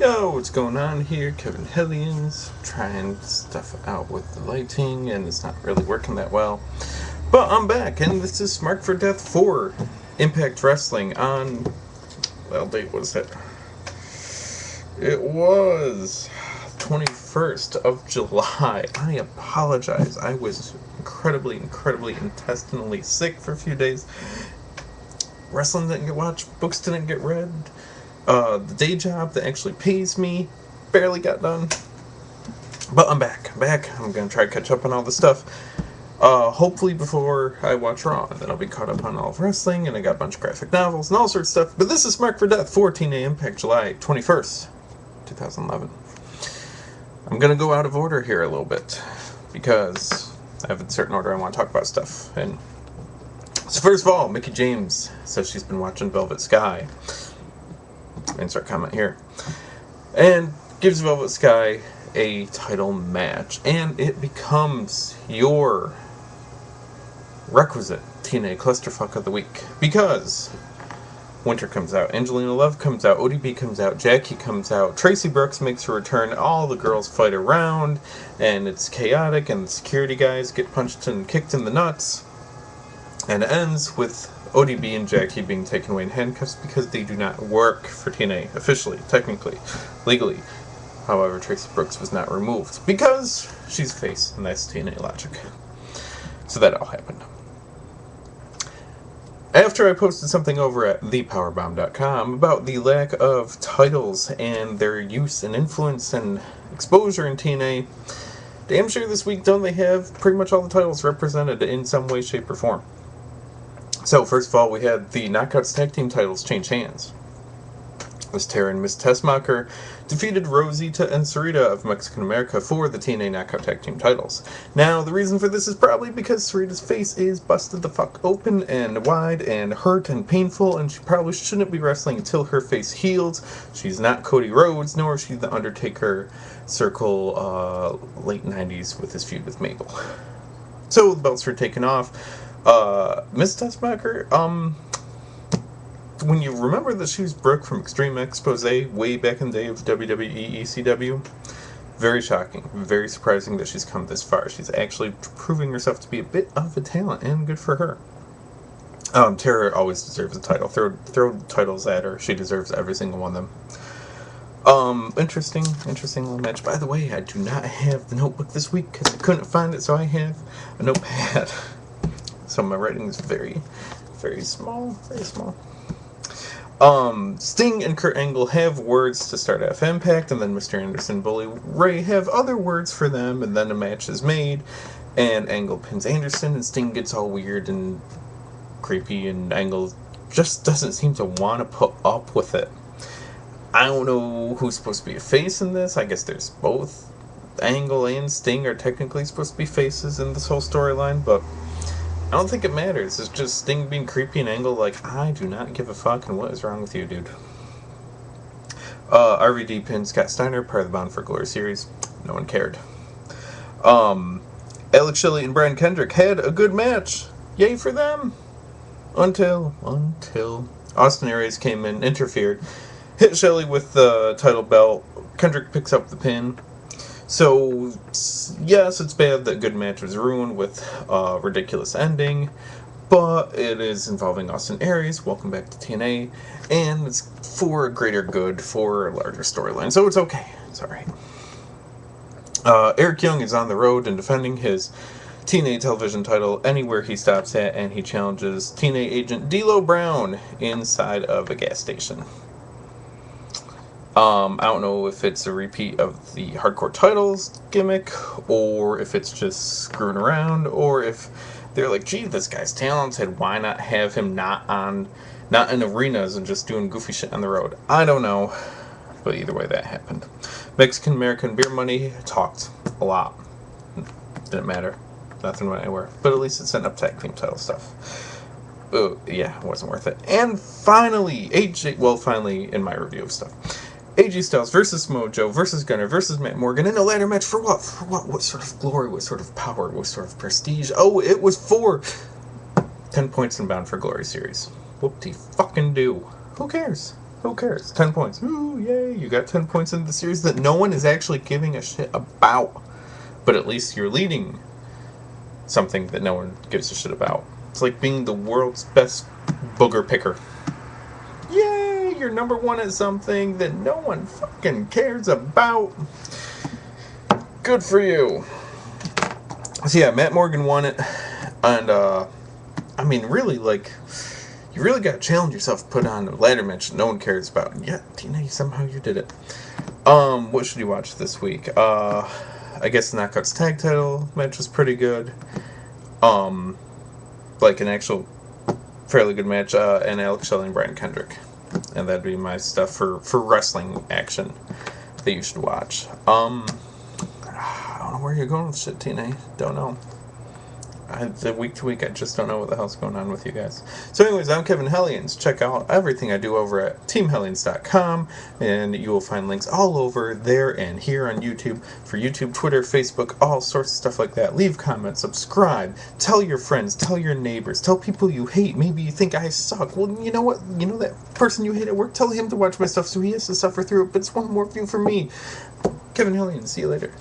Yo, what's going on here? Kevin Hellions, trying stuff out with the lighting, and it's not really working that well. But I'm back, and this is Smarked for Death 4 Impact Wrestling on. Well, date was it? It was 21st of July. I apologize. I was incredibly intestinally sick for a few days. Wrestling didn't get watched, books didn't get read. The day job that actually pays me barely got done. But I'm back. I'm going to try to catch up on all the stuff. Hopefully before I watch Raw. Then I'll be caught up on all of wrestling, and I got a bunch of graphic novels and all sorts of stuff. But this is Smarked for Death for TNA Impact July 21st, 2011. I'm going to go out of order here a little bit, because I have a certain order I want to talk about stuff. And so first of all, Mickey James says she's been watching Velvet Sky. Insert comment here. And gives Velvet Sky a title match. And it becomes your requisite TNA clusterfuck of the week. Because Winter comes out, Angelina Love comes out, ODB comes out, Jackie comes out, Tracy Brooks makes her return, all the girls fight around, and it's chaotic, and the security guys get punched and kicked in the nuts. And it ends with ODB and Jackie being taken away in handcuffs because they do not work for TNA officially, technically, legally. However, Tracy Brooks was not removed because she's a face, and that's TNA logic. So that all happened. After I posted something over at thepowerbomb.com about the lack of titles and their use and influence and exposure in TNA, damn sure this week don't they have pretty much all the titles represented in some way, shape, or form. So, first of all, we had the Knockouts Tag Team titles change hands. Miss Tara and Miss Tessmacher defeated Rosita and Sarita of Mexican America for the TNA Knockout Tag Team titles. Now, the reason for this is probably because Sarita's face is busted the fuck open and wide and hurt and painful, and she probably shouldn't be wrestling until her face heals. She's not Cody Rhodes, nor is she the Undertaker circle late 90s with his feud with Mabel. So, the belts were taken off. Miss Tessmacher, when you remember that she was Brooke from Extreme Expose way back in the day of WWE ECW, very shocking, very surprising that she's come this far. She's actually proving herself to be a bit of a talent, and good for her. Tara always deserves a title. Throw titles at her. She deserves every single one of them. Interesting little match. By the way, I do not have the notebook this week because I couldn't find it, so I have a notepad. So my writing is very small. Sting and Kurt Angle have words to start off Impact, and then Mr. Anderson and Bully Ray have other words for them, and then a match is made, and Angle pins Anderson, and Sting gets all weird and creepy, and Angle just doesn't seem to want to put up with it. I don't know who's supposed to be a face in this. I guess there's both. Angle and Sting are technically supposed to be faces in this whole storyline, but I don't think it matters. It's just Sting being creepy and Angle like, I do not give a fuck, and what is wrong with you, dude? RVD pinned Scott Steiner, part of the Bound for Glory series. No one cared. Alex Shelley and Brian Kendrick had a good match. Yay for them! Until Austin Aries came in, interfered, hit Shelley with the title belt. Kendrick picks up the pin. So, yes, it's bad that good match was ruined with a ridiculous ending, but it is involving Austin Aries, welcome back to TNA, and it's for a greater good, for a larger storyline, so it's okay, it's alright. Eric Young is on the road and defending his TNA television title anywhere he stops at, and he challenges TNA agent D'Lo Brown inside of a gas station. I don't know if it's a repeat of the Hardcore Titles gimmick, or if it's just screwing around, or if they're like, gee, this guy's talented, why not have him not in arenas and just doing goofy shit on the road? I don't know, but either way that happened. Mexican American Beer Money talked a lot. Didn't matter. Nothing went anywhere. But at least it sent up tag team title stuff. Yeah, it wasn't worth it. And finally, finally in my review of stuff, AJ Styles versus Mojo versus Gunner versus Matt Morgan in a ladder match for what? For what? What sort of glory? What sort of power? What sort of prestige? Oh, it was for 10 points in Bound for Glory series. Whoop-de-fucking-do. Who cares? Who cares? 10 points. Ooh, yay, you got 10 points in the series that no one is actually giving a shit about. But at least you're leading something that no one gives a shit about. It's like being the world's best booger picker. Yay, you're number one at something that no one fucking cares about. Good for you. So yeah, Matt Morgan won it. And, I mean, really, like, you really got to challenge yourself to put on a ladder match that no one cares about. And yeah, TNA, somehow you did it. What should you watch this week? I guess the Knockouts tag title match was pretty good. Like an actual fairly good match, and Alex Shelley and Brian Kendrick. And that'd be my stuff for wrestling action that you should watch. I don't know where you're going with shit, TNA. Don't know. Week to week, I just don't know what the hell's going on with you guys. So anyways, I'm Kevin Hellions. Check out everything I do over at teamhellions.com, and you will find links all over there and here on YouTube for YouTube, Twitter, Facebook, all sorts of stuff like that. Leave comments, subscribe, tell your friends, tell your neighbors, tell people you hate. Maybe you think I suck. Well, you know what? You know that person you hate at work? Tell him to watch my stuff so he has to suffer through it, but it's one more view for me. Kevin Hellions. See you later.